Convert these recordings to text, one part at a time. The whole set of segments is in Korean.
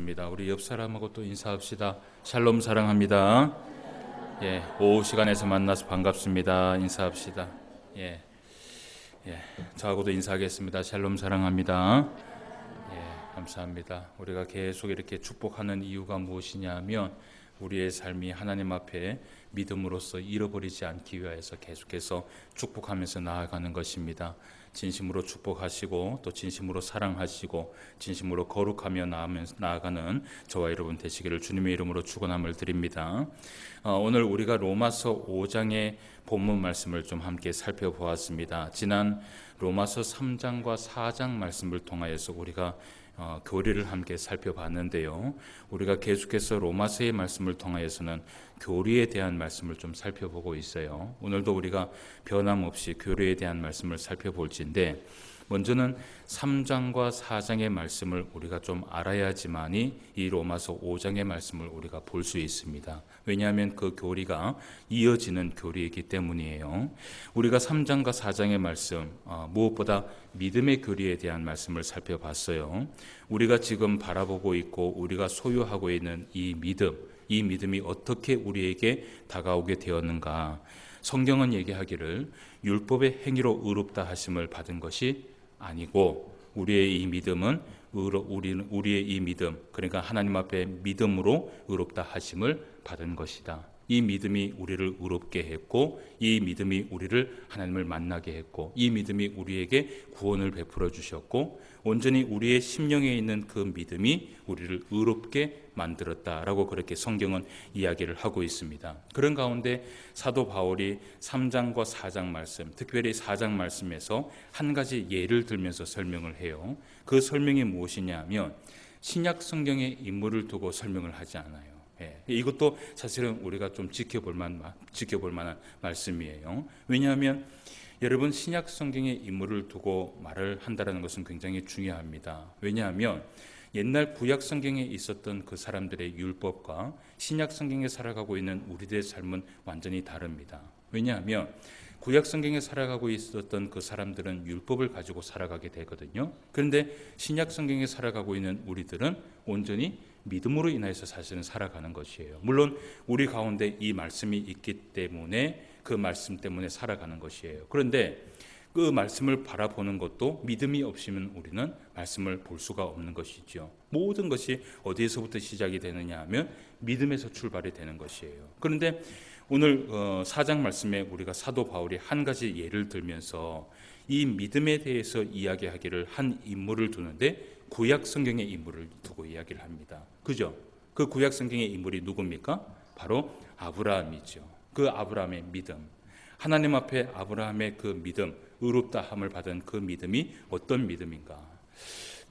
반갑습니다. 우리 옆 사람하고 또 인사합시다. 샬롬 사랑합니다. 오후 시간에서 만나서 반갑습니다. 인사합시다. 저하고도 인사하겠습니다. 샬롬 사랑합니다. 감사합니다. 우리가 계속 이렇게 축복하는 이유가 무엇이냐면 우리의 삶이 하나님 앞에 믿음으로써 잃어버리지 않기 위해서 계속해서 축복하면서 나아가는 것입니다. 진심으로 축복하시고 또 진심으로 사랑하시고 진심으로 거룩하며 나아가는 저와 여러분 되시기를 주님의 이름으로 축원함을 드립니다. 오늘 우리가 로마서 5장의 본문 말씀을 좀 함께 살펴보았습니다. 지난 로마서 3장과 4장 말씀을 통하여서 우리가 교리를 함께 살펴봤는데요. 우리가 계속해서 로마서의 말씀을 통하여서는 교리에 대한 말씀을 좀 살펴보고 있어요. 오늘도 우리가 변함없이 교리에 대한 말씀을 살펴볼지인데 먼저는 3장과 4장의 말씀을 우리가 좀 알아야지만이 이 로마서 5장의 말씀을 우리가 볼 수 있습니다. 왜냐하면 그 교리가 이어지는 교리이기 때문이에요. 우리가 3장과 4장의 말씀, 무엇보다 믿음의 교리에 대한 말씀을 살펴봤어요. 우리가 지금 바라보고 있고 우리가 소유하고 있는 이 믿음이 어떻게 우리에게 다가오게 되었는가. 성경은 얘기하기를 율법의 행위로 의롭다 하심을 받은 것이 아니고 우리의 이 믿음, 그러니까 하나님 앞에 믿음으로 의롭다 하심을 받은 것이다. 이 믿음이 우리를 의롭게 했고 이 믿음이 우리를 하나님을 만나게 했고 이 믿음이 우리에게 구원을 베풀어 주셨고 온전히 우리의 심령에 있는 그 믿음이 우리를 의롭게 만들었다라고 그렇게 성경은 이야기를 하고 있습니다. 그런 가운데 사도 바울이 3장과 4장 말씀, 특별히 4장 말씀에서 한 가지 예를 들면서 설명을 해요. 그 설명이 무엇이냐 하면 신약 성경의 인물을 두고 설명을 하지 않아요. 이것도 사실은 우리가 좀 지켜볼 만한 말씀이에요. 왜냐하면 여러분 신약 성경의 인물을 두고 말을 한다는 것은 굉장히 중요합니다. 왜냐하면 옛날 구약 성경에 있었던 그 사람들의 율법과 신약 성경에 살아가고 있는 우리들의 삶은 완전히 다릅니다. 왜냐하면 구약 성경에 살아가고 있었던 그 사람들은 율법을 가지고 살아가게 되거든요. 그런데 신약 성경에 살아가고 있는 우리들은 온전히 믿음으로 인해서 사실은 살아가는 것이에요. 물론 우리 가운데 이 말씀이 있기 때문에 그 말씀 때문에 살아가는 것이에요. 그런데 그 말씀을 바라보는 것도 믿음이 없으면 우리는 말씀을 볼 수가 없는 것이죠. 모든 것이 어디에서부터 시작이 되느냐 하면 믿음에서 출발이 되는 것이에요. 그런데 오늘 4장 말씀에 우리가 사도 바울이 한 가지 예를 들면서 이 믿음에 대해서 이야기하기를 한 인물을 두는데 구약 성경의 인물을 두고 이야기를 합니다. 그죠? 그 구약 성경의 인물이 누굽니까? 바로 아브라함이죠. 그 아브라함의 믿음. 하나님 앞에 아브라함의 그 믿음, 의롭다함을 받은 그 믿음이 어떤 믿음인가?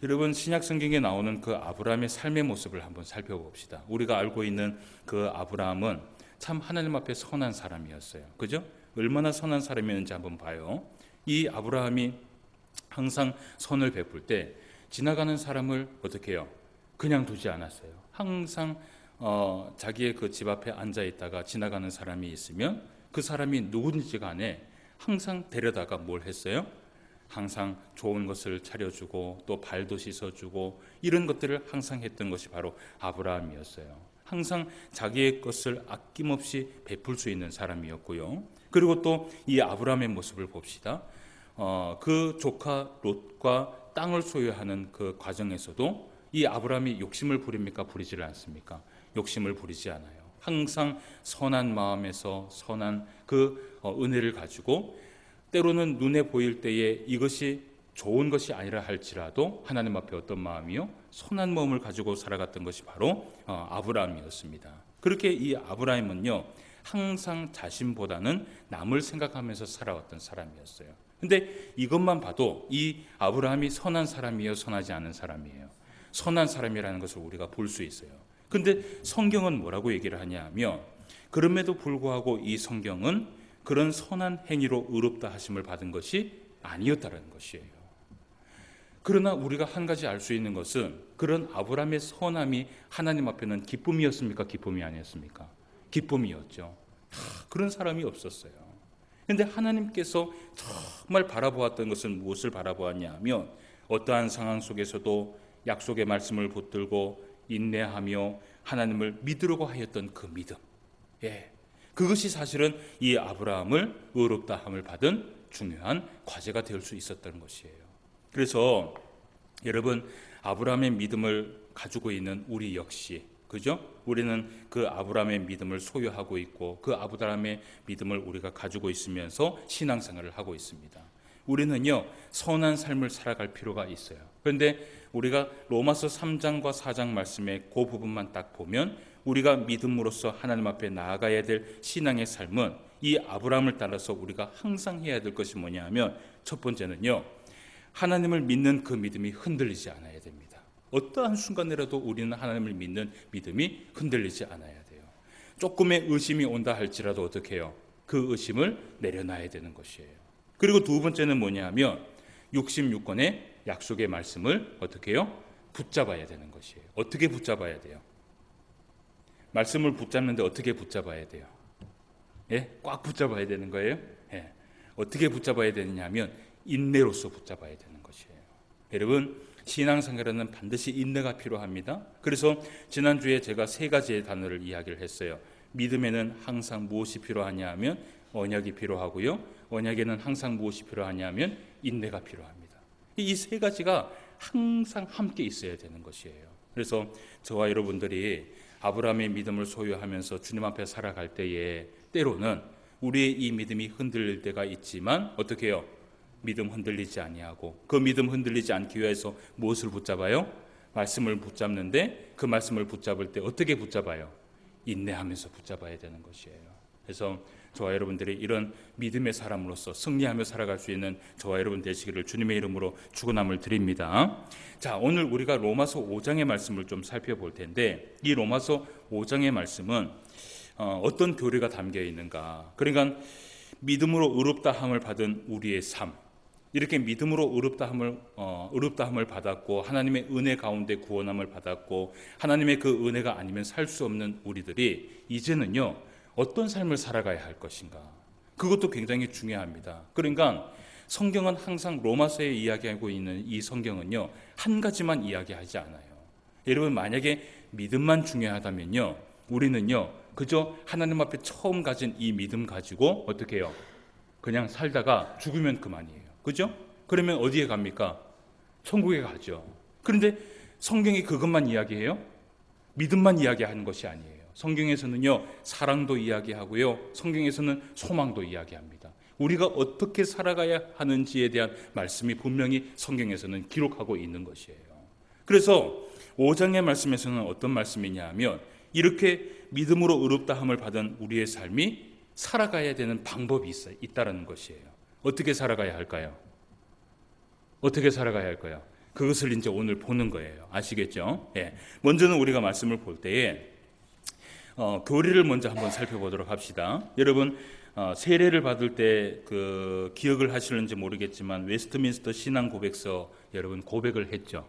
여러분 신약 성경에 나오는 그 아브라함의 삶의 모습을 한번 살펴봅시다. 우리가 알고 있는 그 아브라함은 참 하나님 앞에 선한 사람이었어요. 그죠? 얼마나 선한 사람이었는지 한번 봐요. 이 아브라함이 항상 선을 베풀 때 지나가는 사람을 어떻게 해요? 그냥 두지 않았어요. 항상 자기의 그 집 앞에 앉아 있다가 지나가는 사람이 있으면 그 사람이 누군지 간에 항상 데려다가 뭘 했어요? 항상 좋은 것을 차려주고 또 발도 씻어주고 이런 것들을 항상 했던 것이 바로 아브라함이었어요. 항상 자기의 것을 아낌없이 베풀 수 있는 사람이었고요. 그리고 또 이 아브라함의 모습을 봅시다. 그 조카 롯과 땅을 소유하는 그 과정에서도 이 아브라함이 욕심을 부립니까? 부리지를 않습니까? 욕심을 부리지 않아요. 항상 선한 마음에서 선한 그 은혜를 가지고 때로는 눈에 보일 때에 이것이 좋은 것이 아니라 할지라도 하나님 앞에 어떤 마음이요? 선한 마음을 가지고 살아갔던 것이 바로 아브라함이었습니다. 그렇게 이 아브라함은요 항상 자신보다는 남을 생각하면서 살아왔던 사람이었어요. 근데 이것만 봐도 이 아브라함이 선한 사람이에요? 선하지 않은 사람이에요? 선한 사람이라는 것을 우리가 볼 수 있어요. 근데 성경은 뭐라고 얘기를 하냐 하면 그럼에도 불구하고 이 성경은 그런 선한 행위로 의롭다 하심을 받은 것이 아니었다는 것이에요. 그러나 우리가 한 가지 알 수 있는 것은 그런 아브라함의 선함이 하나님 앞에는 기쁨이었습니까? 기쁨이 아니었습니까? 기쁨이었죠. 그런 사람이 없었어요. 그런데 하나님께서 정말 바라보았던 것은 무엇을 바라보았냐 하면 어떠한 상황 속에서도 약속의 말씀을 붙들고 인내하며 하나님을 믿으려고 하였던 그 믿음. 그것이 사실은 이 아브라함을 의롭다함을 받은 중요한 과제가 될 수 있었던 것이에요. 그래서 여러분, 아브라함의 믿음을 가지고 있는 우리 역시, 그죠? 우리는 그 아브라함의 믿음을 소유하고 있고 그 아브라함의 믿음을 우리가 가지고 있으면서 신앙생활을 하고 있습니다. 우리는요, 선한 삶을 살아갈 필요가 있어요. 그런데 우리가 로마서 3장과 4장 말씀의 그 부분만 딱 보면 우리가 믿음으로써 하나님 앞에 나아가야 될 신앙의 삶은 이 아브라함을 따라서 우리가 항상 해야 될 것이 뭐냐 하면, 첫 번째는요, 하나님을 믿는 그 믿음이 흔들리지 않아야 됩니다. 어떠한 순간이라도 우리는 하나님을 믿는 믿음이 흔들리지 않아야 돼요. 조금의 의심이 온다 할지라도 어떻게 해요? 그 의심을 내려놔야 되는 것이에요. 그리고 두 번째는 뭐냐 하면 66권의 약속의 말씀을 어떻게 해요? 붙잡아야 되는 것이에요. 어떻게 붙잡아야 돼요? 말씀을 붙잡는데 어떻게 붙잡아야 돼요? 꽉 붙잡아야 되는 거예요? 어떻게 붙잡아야 되느냐 하면 인내로서 붙잡아야 되는 것이에요. 여러분, 신앙생활에는 반드시 인내가 필요합니다. 그래서 지난주에 제가 세 가지의 단어를 이야기를 했어요. 믿음에는 항상 무엇이 필요하냐 하면 언약이 필요하고요, 언약에는 항상 무엇이 필요하냐 하면 인내가 필요합니다. 이 세 가지가 항상 함께 있어야 되는 것이에요. 그래서 저와 여러분들이 아브라함의 믿음을 소유하면서 주님 앞에 살아갈 때에 때로는 우리의 이 믿음이 흔들릴 때가 있지만 어떻게 해요? 믿음 흔들리지 아니하고, 그 믿음 흔들리지 않기 위해서 무엇을 붙잡아요? 말씀을 붙잡는데, 그 말씀을 붙잡을 때 어떻게 붙잡아요? 인내하면서 붙잡아야 되는 것이에요. 그래서 저와 여러분들이 이런 믿음의 사람으로서 승리하며 살아갈 수 있는 저와 여러분 되시기를 주님의 이름으로 축원함을 드립니다. 자, 오늘 우리가 로마서 5장의 말씀을 좀 살펴볼 텐데, 이 로마서 5장의 말씀은 어떤 교리가 담겨 있는가? 그러니까 믿음으로 의롭다함을 받은 우리의 삶, 이렇게 믿음으로 의롭다함을 받았고 하나님의 은혜 가운데 구원함을 받았고 하나님의 그 은혜가 아니면 살 수 없는 우리들이 이제는요, 어떤 삶을 살아가야 할 것인가? 그것도 굉장히 중요합니다. 그러니까 성경은 항상 로마서에 이야기하고 있는 이 성경은요, 한 가지만 이야기하지 않아요. 여러분, 만약에 믿음만 중요하다면요, 우리는요 그저 하나님 앞에 처음 가진 이 믿음 가지고 어떻게 해요? 그냥 살다가 죽으면 그만이에요. 그죠? 그러면 어디에 갑니까? 천국에 가죠. 그런데 성경이 그것만 이야기해요? 믿음만 이야기하는 것이 아니에요. 성경에서는요, 사랑도 이야기하고요, 성경에서는 소망도 이야기합니다. 우리가 어떻게 살아가야 하는지에 대한 말씀이 분명히 성경에서는 기록하고 있는 것이에요. 그래서 5장의 말씀에서는 어떤 말씀이냐 하면, 이렇게 믿음으로 의롭다함을 받은 우리의 삶이 살아가야 되는 방법이 있다는 것이에요. 어떻게 살아가야 할까요? 어떻게 살아가야 할까요? 그것을 이제 오늘 보는 거예요. 아시겠죠? 먼저는 우리가 말씀을 볼 때에 교리를 먼저 한번 살펴보도록 합시다. 여러분, 세례를 받을 때 그 기억을 하시는지 모르겠지만 웨스트민스터 신앙 고백서 여러분 고백을 했죠.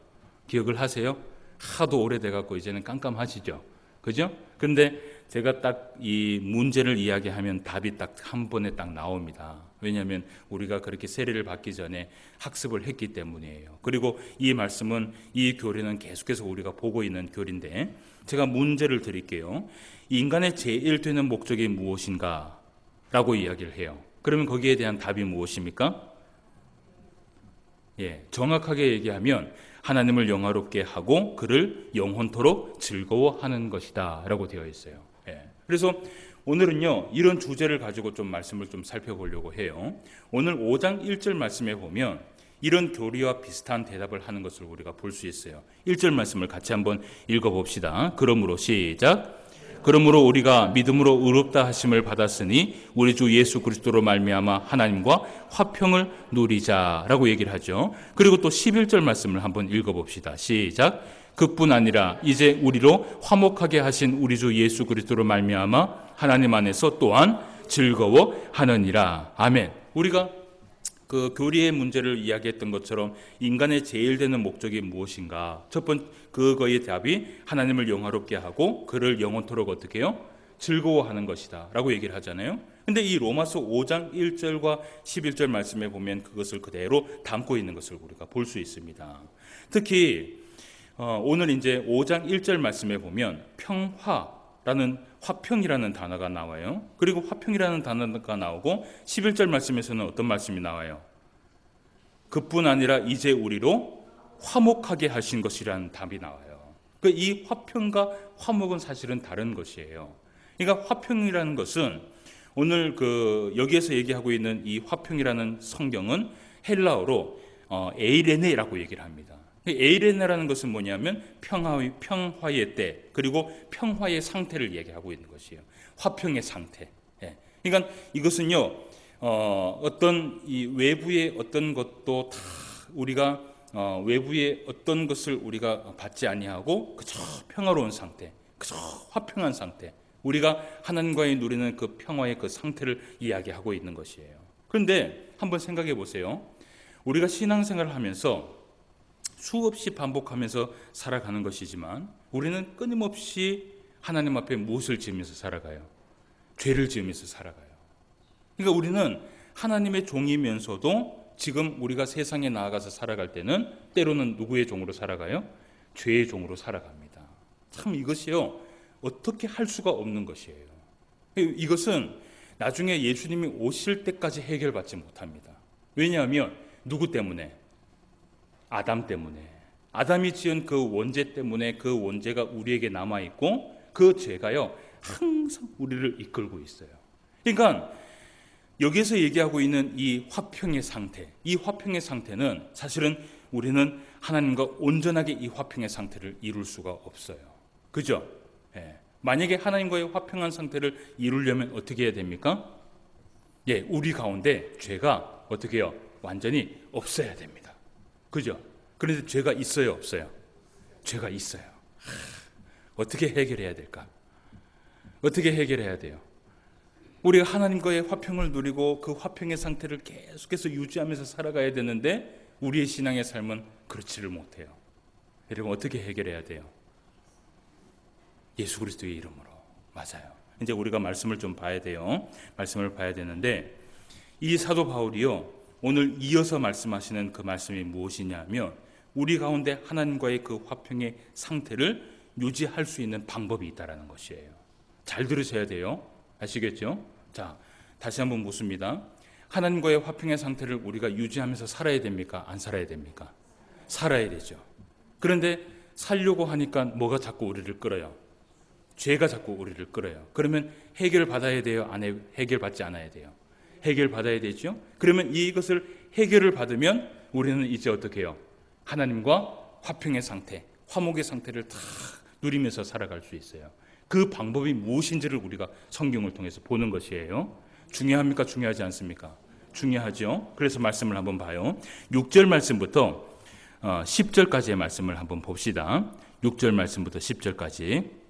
기억을 하세요? 하도 오래돼 갖고 이제는 깜깜하시죠. 그죠? 근데 제가 딱 이 문제를 이야기하면 답이 딱 한 번에 딱 나옵니다. 왜냐하면 우리가 그렇게 세례를 받기 전에 학습을 했기 때문이에요. 그리고 이 말씀은, 이 교리는 계속해서 우리가 보고 있는 교리인데, 제가 문제를 드릴게요. 인간의 제일 되는 목적이 무엇인가? 라고 이야기를 해요. 그러면 거기에 대한 답이 무엇입니까? 정확하게 얘기하면 하나님을 영화롭게 하고 그를 영원토록 즐거워하는 것이다 라고 되어 있어요. 그래서 오늘은요, 이런 주제를 가지고 좀 말씀을 좀 살펴보려고 해요. 오늘 5장 1절 말씀에 보면 이런 교리와 비슷한 대답을 하는 것을 우리가 볼 수 있어요. 1절 말씀을 같이 한번 읽어봅시다. 그러므로 시작. 그러므로 우리가 믿음으로 의롭다 하심을 받았으니 우리 주 예수 그리스도로 말미암아 하나님과 화평을 누리자라고 얘기를 하죠. 그리고 또 11절 말씀을 한번 읽어봅시다. 시작. 그뿐 아니라 이제 우리로 화목하게 하신 우리 주 예수 그리스도로 말미암아 하나님 안에서 또한 즐거워하느니라. 아멘. 우리가 그 교리의 문제를 이야기했던 것처럼 인간의 제일 되는 목적이 무엇인가? 첫 번째, 그거의 답이 하나님을 영화롭게 하고 그를 영원토록 어떻게 해요? 즐거워하는 것이다 라고 얘기를 하잖아요. 근데 이 로마서 5장 1절과 11절 말씀에 보면 그것을 그대로 담고 있는 것을 우리가 볼 수 있습니다. 특히 오늘 이제 5장 1절 말씀에 보면 평화라는 화평이라는 단어가 나와요. 그리고 화평이라는 단어가 나오고 11절 말씀에서는 어떤 말씀이 나와요? 그뿐 아니라 이제 우리로 화목하게 하신 것이라는 답이 나와요. 이 화평과 화목은 사실은 다른 것이에요. 그러니까 화평이라는 것은 오늘 여기에서 얘기하고 있는 이 화평이라는 성경은 헬라어로 에이레네라고 얘기를 합니다. 에이레네라는 것은 뭐냐면 평화의 때, 그리고 평화의 상태를 얘기하고 있는 것이에요. 화평의 상태. 그러니까 이것은요, 어떤 이 외부의 어떤 것도 다 우리가 외부의 어떤 것을 우리가 받지 아니하고 그저 평화로운 상태, 그저 화평한 상태, 우리가 하나님과의 누리는 그 평화의 그 상태를 이야기하고 있는 것이에요. 그런데 한번 생각해 보세요. 우리가 신앙생활을 하면서 수없이 반복하면서 살아가는 것이지만 우리는 끊임없이 하나님 앞에 무엇을 지으면서 살아가요? 죄를 지으면서 살아가요. 그러니까 우리는 하나님의 종이면서도 지금 우리가 세상에 나아가서 살아갈 때는 때로는 누구의 종으로 살아가요? 죄의 종으로 살아갑니다. 참 이것이요, 어떻게 할 수가 없는 것이에요. 이것은 나중에 예수님이 오실 때까지 해결받지 못합니다. 왜냐하면 누구 때문에? 아담 때문에. 아담이 지은 그 원죄 때문에 그 원죄가 우리에게 남아있고 그 죄가요 항상 우리를 이끌고 있어요. 그러니까 여기에서 얘기하고 있는 이 화평의 상태, 이 화평의 상태는 사실은 우리는 하나님과 온전하게 이 화평의 상태를 이룰 수가 없어요. 그죠? 만약에 하나님과의 화평한 상태를 이루려면 어떻게 해야 됩니까? 우리 가운데 죄가 어떻게 해요? 완전히 없어야 됩니다. 그죠? 그런데 죄가 있어요, 없어요? 죄가 있어요. 어떻게 해결해야 될까? 어떻게 해결해야 돼요? 우리가 하나님과의 화평을 누리고 그 화평의 상태를 계속해서 유지하면서 살아가야 되는데 우리의 신앙의 삶은 그렇지를 못해요. 여러분, 어떻게 해결해야 돼요? 예수 그리스도의 이름으로. 맞아요. 이제 우리가 말씀을 좀 봐야 돼요. 말씀을 봐야 되는데 이 사도 바울이요, 오늘 이어서 말씀하시는 그 말씀이 무엇이냐면 우리 가운데 하나님과의 그 화평의 상태를 유지할 수 있는 방법이 있다라는 것이에요. 잘 들으셔야 돼요. 아시겠죠? 자, 다시 한번 묻습니다. 하나님과의 화평의 상태를 우리가 유지하면서 살아야 됩니까? 안 살아야 됩니까? 살아야 되죠. 그런데 살려고 하니까 뭐가 자꾸 우리를 끌어요? 죄가 자꾸 우리를 끌어요. 그러면 해결받아야 돼요? 해결받지 않아야 돼요? 해결받아야 되죠? 그러면 이것을 해결을 받으면 우리는 이제 어떻게 해요? 하나님과 화평의 상태, 화목의 상태를 다 누리면서 살아갈 수 있어요. 그 방법이 무엇인지를 우리가 성경을 통해서 보는 것이에요. 중요합니까? 중요하지 않습니까? 중요하죠. 그래서 말씀을 한번 봐요. 6절 말씀부터 10절까지의 말씀을 한번 봅시다. 6절 말씀부터 10절까지.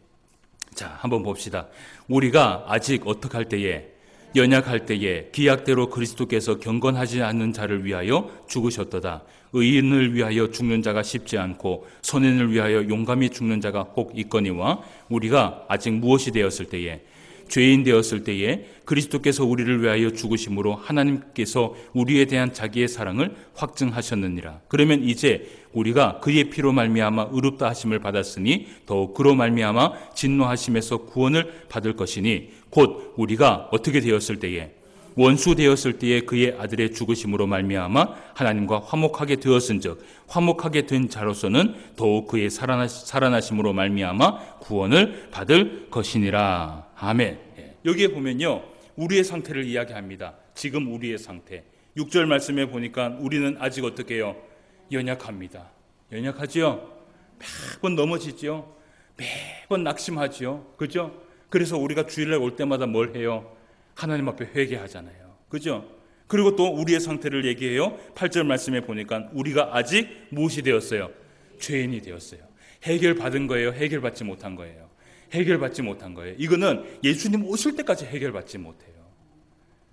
자, 한번 봅시다. 우리가 아직 어떻게 할 때에, 연약할 때에 기약대로 그리스도께서 경건하지 않는 자를 위하여 죽으셨도다. 의인을 위하여 죽는 자가 쉽지 않고 선인을 위하여 용감히 죽는 자가 혹 있거니와 우리가 아직 무엇이 되었을 때에, 죄인 되었을 때에 그리스도께서 우리를 위하여 죽으심으로 하나님께서 우리에 대한 자기의 사랑을 확증하셨느니라. 그러면 이제 우리가 그의 피로 말미암아 의롭다 하심을 받았으니 더욱 그로 말미암아 진노하심에서 구원을 받을 것이니 곧 우리가 어떻게 되었을 때에, 원수 되었을 때에 그의 아들의 죽으심으로 말미암아 하나님과 화목하게 되었은즉 화목하게 된 자로서는 더욱 그의 살아나심으로 말미암아 구원을 받을 것이니라. 아멘. 여기에 보면요, 우리의 상태를 이야기합니다. 지금 우리의 상태. 6절 말씀에 보니까 우리는 아직 어떻게 해요? 연약합니다. 연약하지요? 매번 넘어지죠? 매번 낙심하지요? 그죠? 그래서 우리가 주일날 올 때마다 뭘 해요? 하나님 앞에 회개하잖아요. 그죠? 그리고 또 우리의 상태를 얘기해요. 8절 말씀에 보니까 우리가 아직 무엇이 되었어요? 죄인이 되었어요. 해결받은 거예요? 해결받지 못한 거예요? 해결받지 못한 거예요. 이거는 예수님 오실 때까지 해결받지 못해요.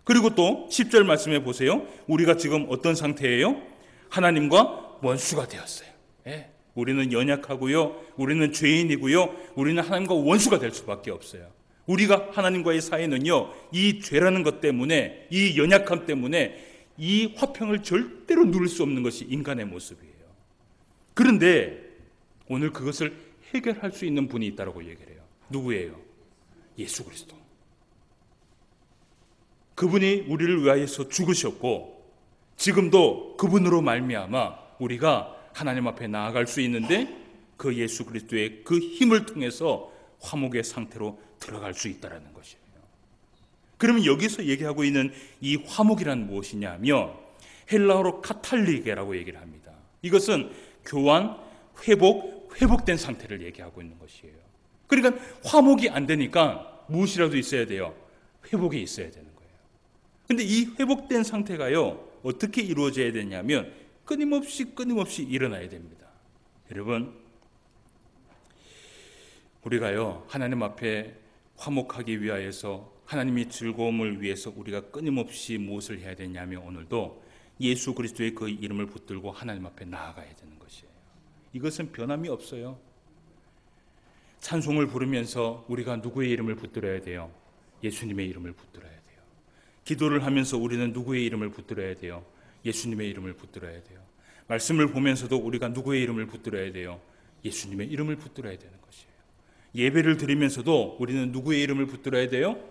그리고 또 10절 말씀에 보세요. 우리가 지금 어떤 상태예요? 하나님과 원수가 되었어요. 우리는 연약하고요, 우리는 죄인이고요, 우리는 하나님과 원수가 될 수밖에 없어요. 우리가 하나님과의 사이는요, 이 죄라는 것 때문에, 이 연약함 때문에 이 화평을 절대로 누릴 수 없는 것이 인간의 모습이에요. 그런데 오늘 그것을 해결할 수 있는 분이 있다고 얘기를 해요. 누구예요? 예수 그리스도. 그분이 우리를 위하여서 죽으셨고 지금도 그분으로 말미암아 우리가 하나님 앞에 나아갈 수 있는데 그 예수 그리스도의 그 힘을 통해서 화목의 상태로 들어갈 수 있다는 것이에요. 그러면 여기서 얘기하고 있는 이 화목이란 무엇이냐면 헬라어로 카탈리게라고 얘기를 합니다. 이것은 교환, 회복된 상태를 얘기하고 있는 것이에요. 그러니까 화목이 안 되니까 무엇이라도 있어야 돼요. 회복이 있어야 되는 거예요. 근데 이 회복된 상태가요, 어떻게 이루어져야 되냐면 끊임없이 일어나야 됩니다. 여러분, 우리가요, 하나님 앞에 화목하기 위하여서 하나님의 즐거움을 위해서 우리가 끊임없이 무엇을 해야 되냐면 오늘도 예수 그리스도의 그 이름을 붙들고 하나님 앞에 나아가야 되는 것이에요. 이것은 변함이 없어요. 찬송을 부르면서 우리가 누구의 이름을 붙들어야 돼요? 예수님의 이름을 붙들어야 돼요. 기도를 하면서 우리는 누구의 이름을 붙들어야 돼요? 예수님의 이름을 붙들어야 돼요. 말씀을 보면서도 우리가 누구의 이름을 붙들어야 돼요? 예수님의 이름을 붙들어야 되는 것이에요. 예배를 드리면서도 우리는 누구의 이름을 붙들어야 돼요?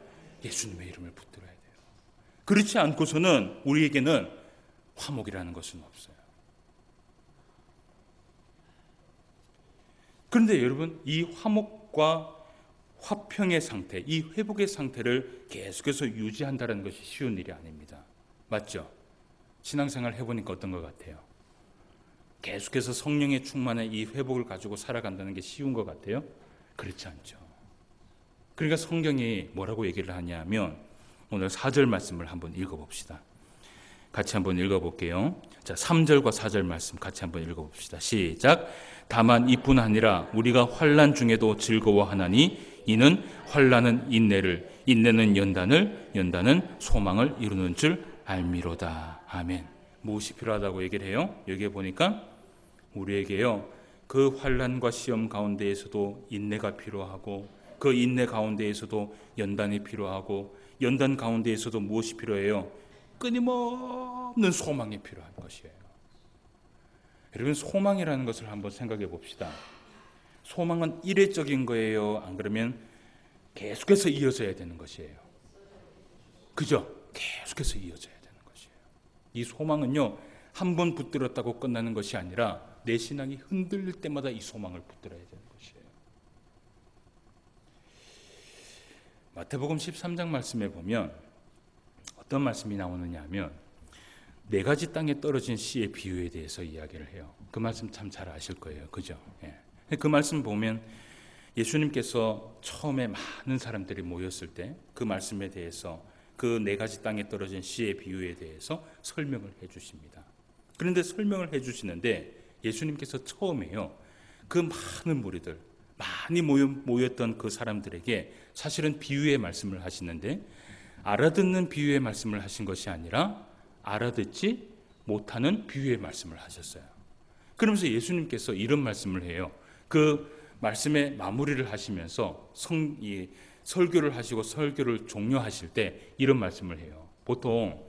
예수님의 이름을 붙들어야 돼요. 그렇지 않고서는 우리에게는 화목이라는 것은 없어요. 그런데 여러분, 이 화목과 화평의 상태, 이 회복의 상태를 계속해서 유지한다는 것이 쉬운 일이 아닙니다. 맞죠? 신앙생활 해보니까 어떤 것 같아요? 계속해서 성령의 충만한 이 회복을 가지고 살아간다는 게 쉬운 것 같아요? 그렇지 않죠. 그러니까 성경이 뭐라고 얘기를 하냐면 오늘 4절 말씀을 한번 읽어봅시다. 같이 한번 읽어볼게요. 자, 3절과 4절 말씀 같이 한번 읽어봅시다. 시작. 다만 이뿐 아니라 우리가 환난 중에도 즐거워하나니 이는 환난은 인내를, 인내는 연단을, 연단은 소망을 이루는 줄 알미로다. 아멘. 무엇이 필요하다고 얘기를 해요? 여기에 보니까 우리에게요, 그 환난과 시험 가운데에서도 인내가 필요하고 그 인내 가운데에서도 연단이 필요하고 연단 가운데에서도 무엇이 필요해요? 끊임없는 소망이 필요한 것이에요. 여러분, 소망이라는 것을 한번 생각해 봅시다. 소망은 일회적인 거예요? 안 그러면 계속해서 이어져야 되는 것이에요? 그죠? 계속해서 이어져야 되는 것이에요. 이 소망은요, 한 번 붙들었다고 끝나는 것이 아니라 내 신앙이 흔들릴 때마다 이 소망을 붙들어야 되는 것이에요. 마태복음 13장 말씀에 보면 어떤 말씀이 나오느냐 하면 4가지 땅에 떨어진 씨의 비유에 대해서 이야기를 해요. 그 말씀 참 잘 아실 거예요. 그죠? 예. 그 말씀 보면 예수님께서 처음에 많은 사람들이 모였을 때 그 말씀에 대해서 그 4가지 땅에 떨어진 씨의 비유에 대해서 설명을 해 주십니다. 그런데 설명을 해 주시는데 예수님께서 처음에요, 그 많은 무리들, 많이 모였던 그 사람들에게 사실은 비유의 말씀을 하시는데 알아듣는 비유의 말씀을 하신 것이 아니라 알아듣지 못하는 비유의 말씀을 하셨어요. 그러면서 예수님께서 이런 말씀을 해요. 그 말씀의 마무리를 하시면서 설교를 하시고 설교를 종료하실 때 이런 말씀을 해요. 보통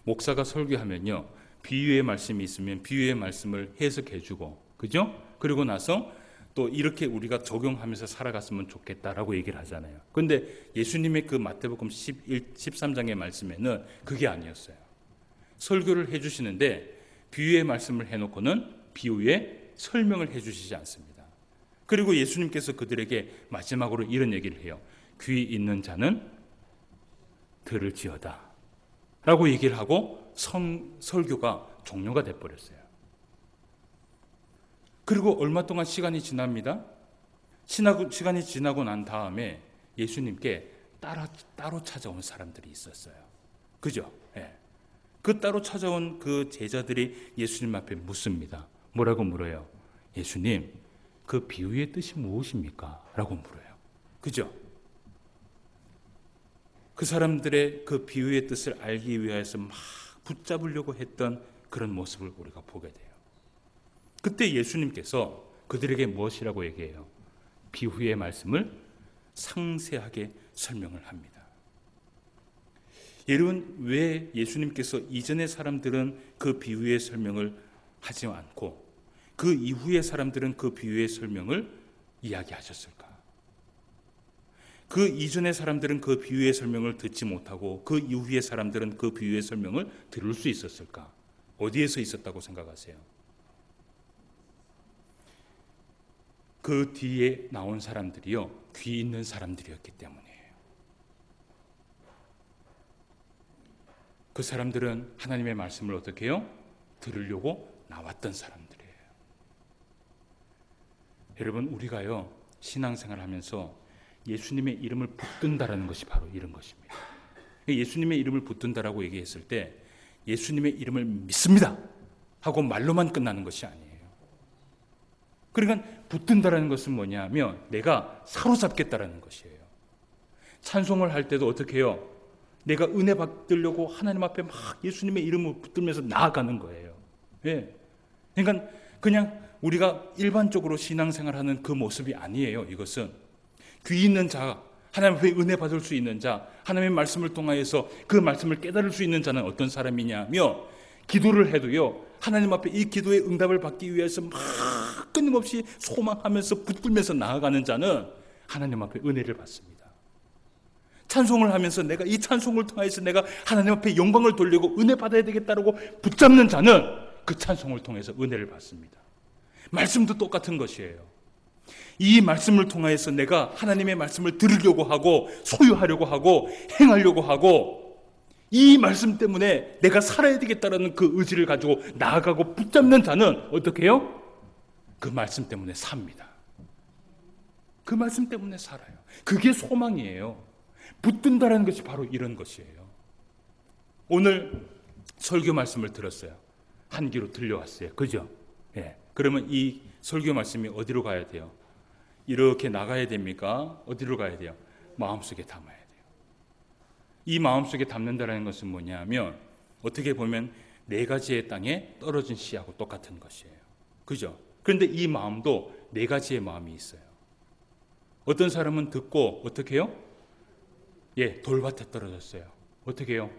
목사가 설교하면요, 비유의 말씀이 있으면 비유의 말씀을 해석해 주고, 그죠? 그리고 나서 또 이렇게 우리가 적용하면서 살아갔으면 좋겠다라고 얘기를 하잖아요. 그런데 예수님의 그 마태복음 13장의 말씀에는 그게 아니었어요. 설교를 해주시는데 비유의 말씀을 해놓고는 비유의 설명을 해주시지 않습니다. 그리고 예수님께서 그들에게 마지막으로 이런 얘기를 해요. 귀 있는 자는 들을지어다 라고 얘기를 하고 설교가 종료가 돼버렸어요. 그리고 얼마 동안 시간이 지납니다. 시간이 지나고 난 다음에 예수님께 따로 찾아온 사람들이 있었어요. 그죠? 예. 그 따로 찾아온 그 제자들이 예수님 앞에 묻습니다. 뭐라고 물어요? 예수님, 그 비유의 뜻이 무엇입니까? 라고 물어요. 그죠? 그 사람들의 그 비유의 뜻을 알기 위해서 막 붙잡으려고 했던 그런 모습을 우리가 보게 돼요. 그때 예수님께서 그들에게 무엇이라고 얘기해요? 비유의 말씀을 상세하게 설명을 합니다. 여러분, 왜 예수님께서 이전의 사람들은 그 비유의 설명을 하지 않고 그 이후의 사람들은 그 비유의 설명을 이야기하셨을까? 그 이전의 사람들은 그 비유의 설명을 듣지 못하고 그 이후의 사람들은 그 비유의 설명을 들을 수 있었을까? 어디에서 있었다고 생각하세요? 그 뒤에 나온 사람들이요, 귀 있는 사람들이었기 때문이에요. 그 사람들은 하나님의 말씀을 어떻게 해요? 들으려고 나왔던 사람들이에요. 여러분, 우리가요, 신앙생활 하면서 예수님의 이름을 붙든다라는 것이 바로 이런 것입니다. 예수님의 이름을 붙든다라고 얘기했을 때 예수님의 이름을 믿습니다 하고 말로만 끝나는 것이 아니에요. 그러니까 붙든다라는 것은 뭐냐면 내가 사로잡겠다라는 것이에요. 찬송을 할 때도 어떻게 해요? 내가 은혜 받으려고 하나님 앞에 막 예수님의 이름을 붙들면서 나아가는 거예요. 예. 그러니까 그냥 우리가 일반적으로 신앙생활하는 그 모습이 아니에요. 이것은 귀 있는 자, 하나님 앞에 은혜 받을 수 있는 자, 하나님의 말씀을 통하여서 그 말씀을 깨달을 수 있는 자는 어떤 사람이냐며, 기도를 해도요, 하나님 앞에 이 기도의 응답을 받기 위해서 막 끊임없이 소망하면서 붙들면서 나아가는 자는 하나님 앞에 은혜를 받습니다. 찬송을 하면서 내가 이 찬송을 통해서 내가 하나님 앞에 영광을 돌리고 은혜 받아야 되겠다라고 붙잡는 자는 그 찬송을 통해서 은혜를 받습니다. 말씀도 똑같은 것이에요. 이 말씀을 통해서 내가 하나님의 말씀을 들으려고 하고 소유하려고 하고 행하려고 하고 이 말씀 때문에 내가 살아야 되겠다라는 그 의지를 가지고 나아가고 붙잡는 자는 어떻게 해요? 그 말씀 때문에 삽니다. 그 말씀 때문에 살아요. 그게 소망이에요. 붙든다라는 것이 바로 이런 것이에요. 오늘 설교 말씀을 들었어요. 한 귀로 들려왔어요. 그죠? 예. 그러면 이 설교 말씀이 어디로 가야 돼요? 이렇게 나가야 됩니까? 어디로 가야 돼요? 마음속에 담아야 돼요. 이 마음속에 담는다는 것은 뭐냐면 어떻게 보면 4가지의 땅에 떨어진 씨하고 똑같은 것이에요. 그죠? 그런데 이 마음도 4가지의 마음이 있어요. 어떤 사람은 듣고 어떻게 해요? 예, 돌밭에 떨어졌어요. 어떻게 해요?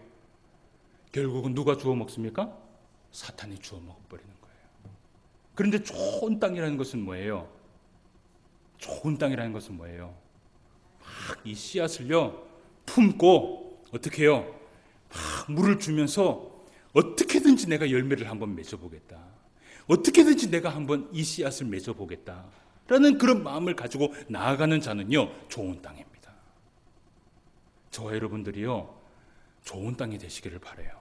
결국은 누가 주워 먹습니까? 사탄이 주워 먹어버리는 거예요. 그런데 좋은 땅이라는 것은 뭐예요? 좋은 땅이라는 것은 뭐예요? 막 이 씨앗을요 품고 어떻게 해요? 막 물을 주면서 어떻게든지 내가 열매를 한번 맺어보겠다. 어떻게든지 내가 한번 이 씨앗을 맺어보겠다 라는 그런 마음을 가지고 나아가는 자는요 좋은 땅입니다. 저와 여러분들이요 좋은 땅이 되시기를 바라요.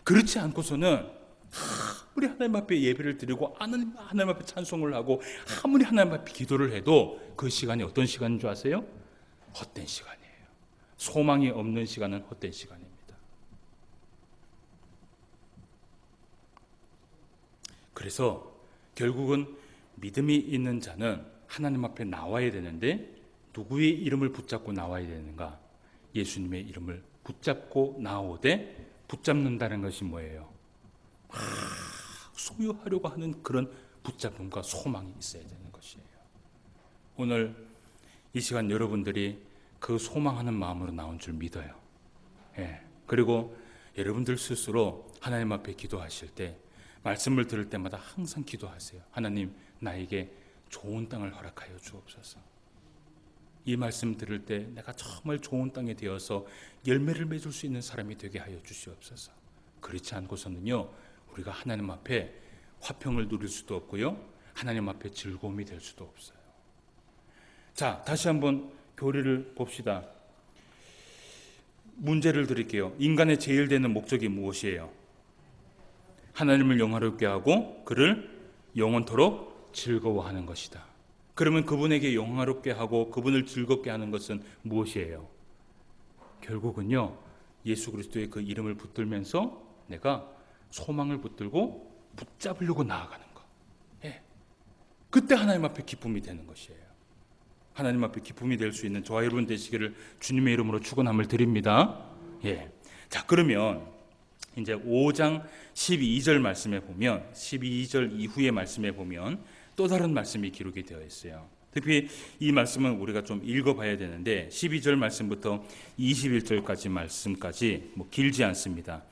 그렇지 않고서는 아무리 하나님 앞에 예배를 드리고 하나님 앞에 찬송을 하고 아무리 하나님 앞에 기도를 해도 그 시간이 어떤 시간인 줄 아세요? 헛된 시간이에요. 소망이 없는 시간은 헛된 시간입니다. 그래서 결국은 믿음이 있는 자는 하나님 앞에 나와야 되는데 누구의 이름을 붙잡고 나와야 되는가? 예수님의 이름을 붙잡고 나오되 붙잡는다는 것이 뭐예요? 소유하려고 하는 그런 붙잡음과 소망이 있어야 되는 것이에요. 오늘 이 시간 여러분들이 그 소망하는 마음으로 나온 줄 믿어요. 예. 그리고 여러분들 스스로 하나님 앞에 기도하실 때 말씀을 들을 때마다 항상 기도하세요. 하나님, 나에게 좋은 땅을 허락하여 주옵소서. 이 말씀 들을 때 내가 정말 좋은 땅에 되어서 열매를 맺을 수 있는 사람이 되게 하여 주시옵소서. 그렇지 않고서는요 우리가 하나님 앞에 화평을 누릴 수도 없고요 하나님 앞에 즐거움이 될 수도 없어요. 자, 다시 한번 교리를 봅시다. 문제를 드릴게요. 인간의 제일 되는 목적이 무엇이에요? 하나님을 영화롭게 하고 그를 영원토록 즐거워하는 것이다. 그러면 그분에게 영화롭게 하고 그분을 즐겁게 하는 것은 무엇이에요? 결국은요 예수 그리스도의 그 이름을 붙들면서 내가 소망을 붙들고 붙잡으려고 나아가는 것. 예. 그때 하나님 앞에 기쁨이 되는 것이에요. 하나님 앞에 기쁨이 될 수 있는 저와 여러분 되시기를 주님의 이름으로 축원함을 드립니다. 예. 자, 그러면 이제 5장 12절 말씀에 보면 12절 이후의 말씀에 보면 또 다른 말씀이 기록이 되어 있어요. 특히 이 말씀은 우리가 좀 읽어봐야 되는데 12절 말씀부터 21절까지 말씀까지 길지 않습니다.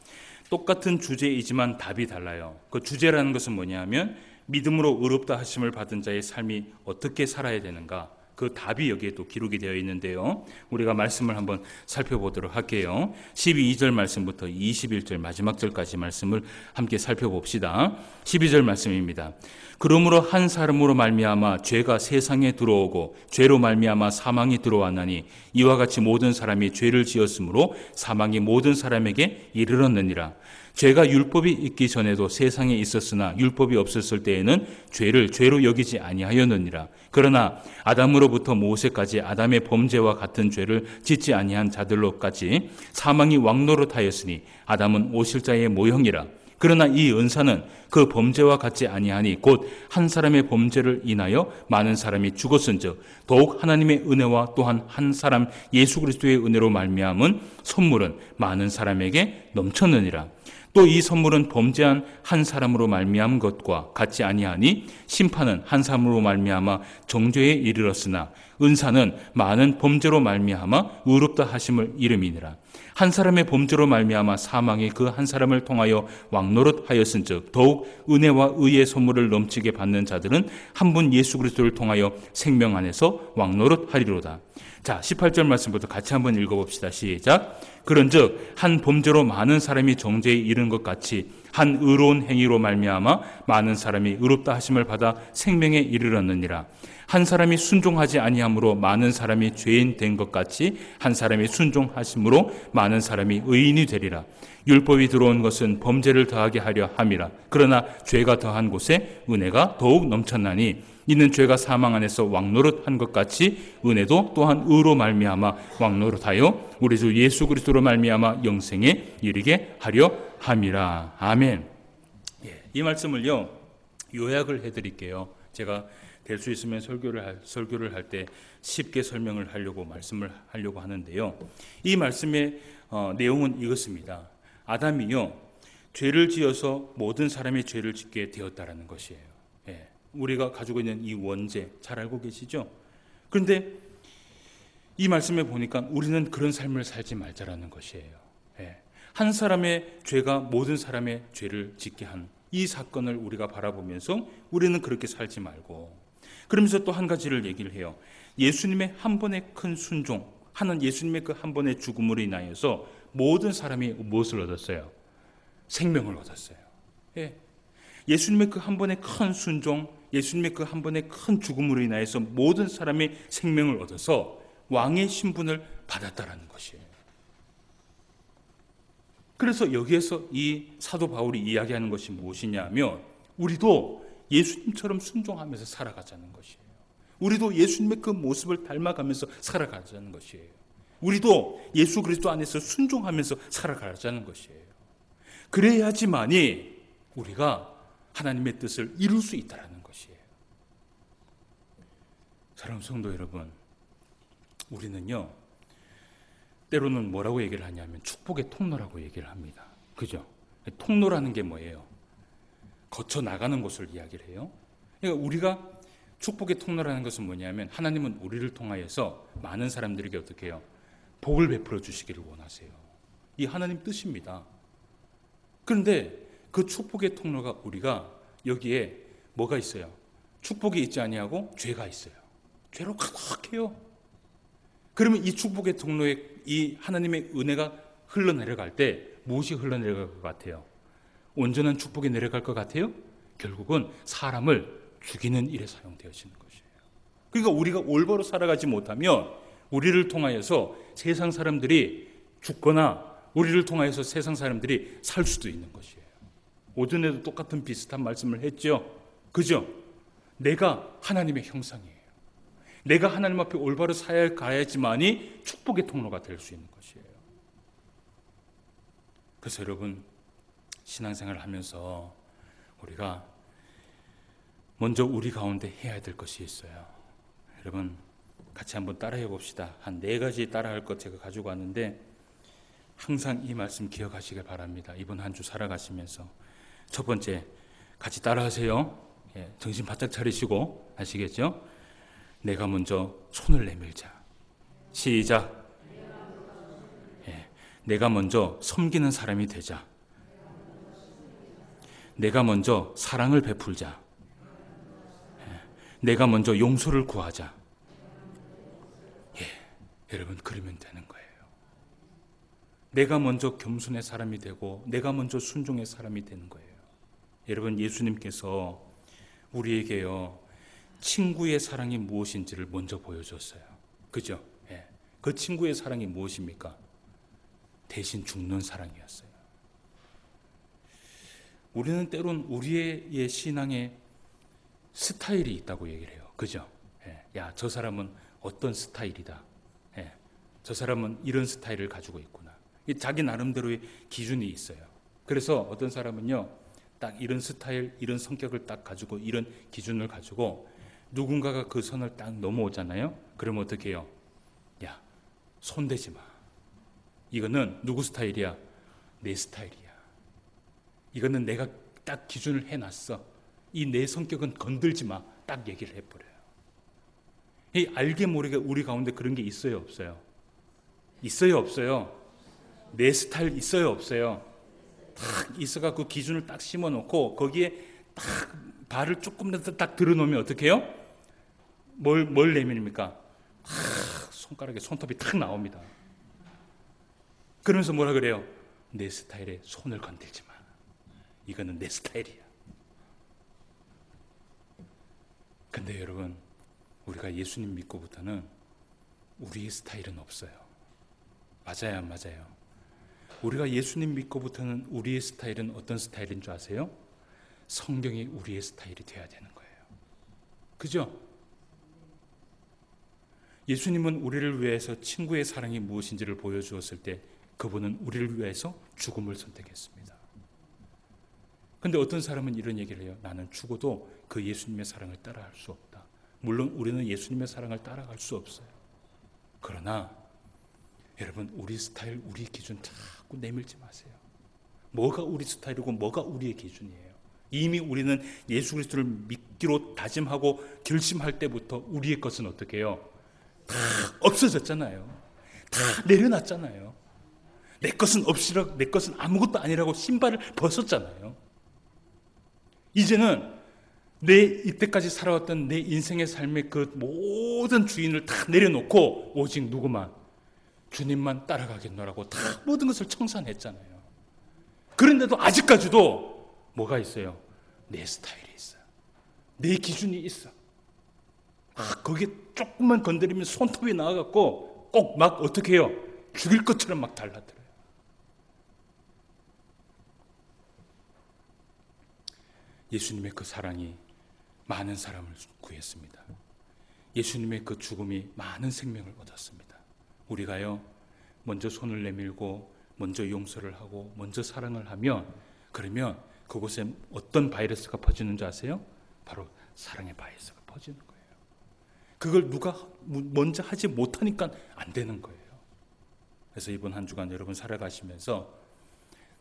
똑같은 주제이지만 답이 달라요. 그 주제라는 것은 뭐냐 하면 믿음으로 의롭다 하심을 받은 자의 삶이 어떻게 살아야 되는가, 그 답이 여기에 또 기록이 되어 있는데요. 우리가 말씀을 한번 살펴보도록 할게요. 12절 말씀부터 21절 마지막 절까지 말씀을 함께 살펴봅시다. 12절 말씀입니다. 그러므로 한 사람으로 말미암아 죄가 세상에 들어오고 죄로 말미암아 사망이 들어왔나니 이와 같이 모든 사람이 죄를 지었으므로 사망이 모든 사람에게 이르렀느니라. 죄가 율법이 있기 전에도 세상에 있었으나 율법이 없었을 때에는 죄를 죄로 여기지 아니하였느니라. 그러나 아담으로부터 모세까지 아담의 범죄와 같은 죄를 짓지 아니한 자들로까지 사망이 왕노릇하였으니 아담은 오실자의 모형이라. 그러나 이 은사는 그 범죄와 같지 아니하니 곧 한 사람의 범죄를 인하여 많은 사람이 죽었은즉 더욱 하나님의 은혜와 또한 한 사람 예수 그리스도의 은혜로 말미암은 선물은 많은 사람에게 넘쳤느니라. 또 이 선물은 범죄한 한 사람으로 말미암은 것과 같지 아니하니 심판은 한 사람으로 말미암아 정죄에 이르렀으나 은사는 많은 범죄로 말미암아 의롭다 하심을 이름이니라. 한 사람의 범죄로 말미암아 사망이 그 한 사람을 통하여 왕노릇하였은즉 더욱 은혜와 의의 선물을 넘치게 받는 자들은 한 분 예수 그리스도를 통하여 생명 안에서 왕노릇하리로다. 자, 18절 말씀부터 같이 한번 읽어봅시다. 시작. 그런즉 한 범죄로 많은 사람이 정죄에 이른 것 같이 한 의로운 행위로 말미암아 많은 사람이 의롭다 하심을 받아 생명에 이르렀느니라. 한 사람이 순종하지 아니함으로 많은 사람이 죄인 된 것 같이 한 사람이 순종하심으로 많은 사람이 의인이 되리라. 율법이 들어온 것은 범죄를 더하게 하려 함이라. 그러나 죄가 더한 곳에 은혜가 더욱 넘쳤나니 이는 죄가 사망 안에서 왕노릇한 것 같이 은혜도 또한 의로 말미암아 왕노릇하여 우리 주 예수 그리스도로 말미암아 영생에 이르게 하려 함이라. 아멘. 이 말씀을요 요약을 해드릴게요. 제가 될 수 있으면 설교를 할 때 쉽게 설명을 하려고 말씀을 하려고 하는데요. 이 말씀의 내용은 이것입니다. 아담이요 죄를 지어서 모든 사람이 죄를 짓게 되었다라는 것이에요. 우리가 가지고 있는 이 원죄 잘 알고 계시죠? 그런데 이 말씀에 보니까 우리는 그런 삶을 살지 말자라는 것이에요. 한 사람의 죄가 모든 사람의 죄를 짓게 한 이 사건을 우리가 바라보면서 우리는 그렇게 살지 말고, 그러면서 또 한 가지를 얘기를 해요. 예수님의 한 번의 큰 순종, 하는 예수님의 그 한 번의 죽음으로 인하여서 모든 사람이 무엇을 얻었어요? 생명을 얻었어요. 예수님의 그 한 번의 큰 순종, 예수님의 그 한 번의 큰 죽음으로 인하여서 모든 사람이 생명을 얻어서 왕의 신분을 받았다라는 것이에요. 그래서 여기에서 이 사도 바울이 이야기하는 것이 무엇이냐 하면 우리도 예수님처럼 순종하면서 살아가자는 것이에요. 우리도 예수님의 그 모습을 닮아가면서 살아가자는 것이에요. 우리도 예수 그리스도 안에서 순종하면서 살아가자는 것이에요. 그래야지만이 우리가 하나님의 뜻을 이룰 수 있다는 것이에요. 사랑하는 성도 여러분, 우리는요 때로는 뭐라고 얘기를 하냐면 축복의 통로라고 얘기를 합니다. 그죠? 통로라는 게 뭐예요? 거쳐 나가는 곳을 이야기를 해요. 그러니까 우리가 축복의 통로라는 것은 뭐냐면 하나님은 우리를 통하여서 많은 사람들에게 어떻게 해요? 복을 베풀어 주시기를 원하세요. 이 하나님 뜻입니다. 그런데 그 축복의 통로가 우리가 여기에 뭐가 있어요? 축복이 있지 아니하고 죄가 있어요. 죄로 가득해요. 그러면 이 축복의 통로에 이 하나님의 은혜가 흘러내려갈 때 무엇이 흘러내려갈 것 같아요? 온전한 축복이 내려갈 것 같아요? 결국은 사람을 죽이는 일에 사용되어지는 것이에요. 그러니까 우리가 올바로 살아가지 못하면 우리를 통하여서 세상 사람들이 죽거나 우리를 통하여서 세상 사람들이 살 수도 있는 것이에요. 오전에도 똑같은 비슷한 말씀을 했죠. 그죠? 내가 하나님의 형상이에요. 내가 하나님 앞에 올바로 살아가야지만이 축복의 통로가 될 수 있는 것이에요. 그래서 여러분 신앙생활을 하면서 우리가 먼저 우리 가운데 해야 될 것이 있어요. 여러분 같이 한번 따라해 봅시다. 한 4가지 따라할 것 제가 가지고 왔는데 항상 이 말씀 기억하시길 바랍니다. 이번 한 주 살아가시면서 첫 번째 같이 따라하세요. 정신 바짝 차리시고 아시겠죠? 내가 먼저 손을 내밀자. 시작. 내가 먼저 섬기는 사람이 되자. 내가 먼저 사랑을 베풀자. 내가 먼저 용서를 구하자. 여러분, 그러면 되는 거예요. 내가 먼저 겸손의 사람이 되고 내가 먼저 순종의 사람이 되는 거예요. 여러분, 예수님께서 우리에게요, 친구의 사랑이 무엇인지를 먼저 보여줬어요. 그죠? 그 친구의 사랑이 무엇입니까? 대신 죽는 사랑이었어요. 우리는 때론 우리의 신앙에 스타일이 있다고 얘기를 해요. 그죠? 야, 저 사람은 어떤 스타일이다. 저 사람은 이런 스타일을 가지고 있구나. 자기 나름대로의 기준이 있어요. 그래서 어떤 사람은요, 딱 이런 스타일, 이런 성격을 딱 가지고, 이런 기준을 가지고 누군가가 그 선을 딱 넘어오잖아요. 그러면 어떻게 해요? 야, 손대지 마. 이거는 누구 스타일이야? 내 스타일이야. 이거는 내가 딱 기준을 해놨어. 이 내 성격은 건들지 마. 딱 얘기를 해버려요. 이 알게 모르게 우리 가운데 그런 게 있어요, 없어요? 있어요, 없어요? 내 스타일 있어요, 없어요? 딱 있어갖고 기준을 딱 심어놓고 거기에 딱 발을 조금이라도 딱 들어놓으면 어떻게 해요? 뭘 내밀입니까? 손가락에 손톱이 탁 나옵니다. 그러면서 뭐라 그래요? 내 스타일에 손을 건들지 마. 이거는 내 스타일이야. 근데 여러분, 우리가 예수님 믿고부터는 우리의 스타일은 없어요. 맞아요, 안 맞아요? 우리가 예수님 믿고부터는 우리의 스타일은 어떤 스타일인 줄 아세요? 성경이 우리의 스타일이 돼야 되는 거예요. 그죠? 예수님은 우리를 위해서 친구의 사랑이 무엇인지를 보여주었을 때 그분은 우리를 위해서 죽음을 선택했습니다. 근데 어떤 사람은 이런 얘기를 해요. 나는 죽어도 그 예수님의 사랑을 따라갈 수 없다. 물론 우리는 예수님의 사랑을 따라갈 수 없어요. 그러나 여러분, 우리 스타일, 우리 기준 자꾸 내밀지 마세요. 뭐가 우리 스타일이고 뭐가 우리의 기준이에요. 이미 우리는 예수 그리스도를 믿기로 다짐하고 결심할 때부터 우리의 것은 어떻게 해요? 다 없어졌잖아요. 다 내려놨잖아요. 내 것은 없이라, 내 것은 아무것도 아니라고 신발을 벗었잖아요. 이제는 내 이때까지 살아왔던 내 인생의 삶의 그 모든 주인을 다 내려놓고 오직 누구만? 주님만 따라가겠노라고 다 모든 것을 청산했잖아요. 그런데도 아직까지도 뭐가 있어요? 내 스타일이 있어요. 내 기준이 있어. 거기에 조금만 건드리면 손톱이 나와갖고 꼭 막 어떻게 해요? 죽일 것처럼 막 달라들어요. 예수님의 그 사랑이 많은 사람을 구했습니다. 예수님의 그 죽음이 많은 생명을 얻었습니다. 우리가요, 먼저 손을 내밀고 먼저 용서를 하고 먼저 사랑을 하면, 그러면 그곳에 어떤 바이러스가 퍼지는 줄 아세요? 바로 사랑의 바이러스가 퍼지는 거예요. 그걸 누가 먼저 하지 못하니까 안 되는 거예요. 그래서 이번 한 주간 여러분 살아가시면서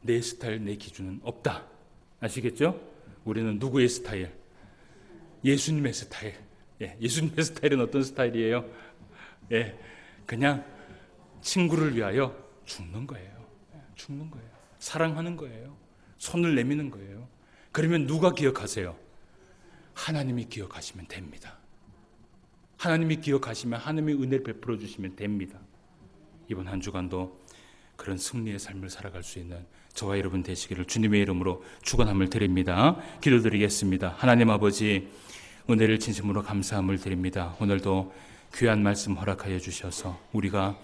내 스타일, 내 기준은 없다. 아시겠죠? 우리는 누구의 스타일? 예수님의 스타일. 예수님의 스타일은 어떤 스타일이에요? 그냥 친구를 위하여 죽는 거예요. 죽는 거예요. 사랑하는 거예요. 손을 내미는 거예요. 그러면 누가 기억하세요? 하나님이 기억하시면 됩니다. 하나님이 기억하시면 하나님의 은혜를 베풀어 주시면 됩니다. 이번 한 주간도 그런 승리의 삶을 살아갈 수 있는 저와 여러분 되시기를 주님의 이름으로 축원함을 드립니다. 기도드리겠습니다. 하나님 아버지, 은혜를 진심으로 감사함을 드립니다. 오늘도 귀한 말씀 허락하여 주셔서 우리가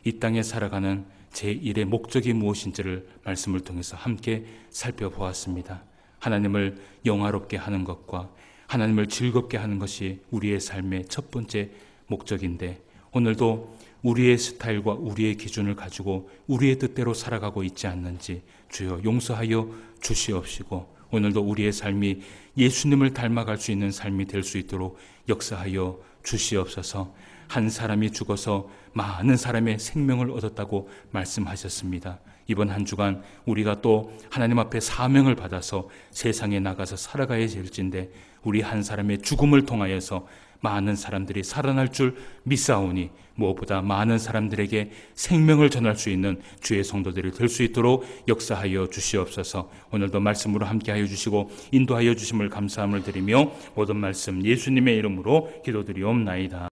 이 땅에 살아가는 제1의 목적이 무엇인지를 말씀을 통해서 함께 살펴보았습니다. 하나님을 영화롭게 하는 것과 하나님을 즐겁게 하는 것이 우리의 삶의 첫 번째 목적인데, 오늘도 우리의 스타일과 우리의 기준을 가지고 우리의 뜻대로 살아가고 있지 않는지 주여 용서하여 주시옵시고, 오늘도 우리의 삶이 예수님을 닮아갈 수 있는 삶이 될 수 있도록 역사하여 주시옵소서. 한 사람이 죽어서 많은 사람의 생명을 얻었다고 말씀하셨습니다. 이번 한 주간 우리가 또 하나님 앞에 사명을 받아서 세상에 나가서 살아가야 될진데, 우리 한 사람의 죽음을 통하여서 많은 사람들이 살아날 줄 믿사오니 무엇보다 많은 사람들에게 생명을 전할 수 있는 주의 성도들이 될 수 있도록 역사하여 주시옵소서. 오늘도 말씀으로 함께하여 주시고 인도하여 주심을 감사함을 드리며 모든 말씀 예수님의 이름으로 기도드리옵나이다.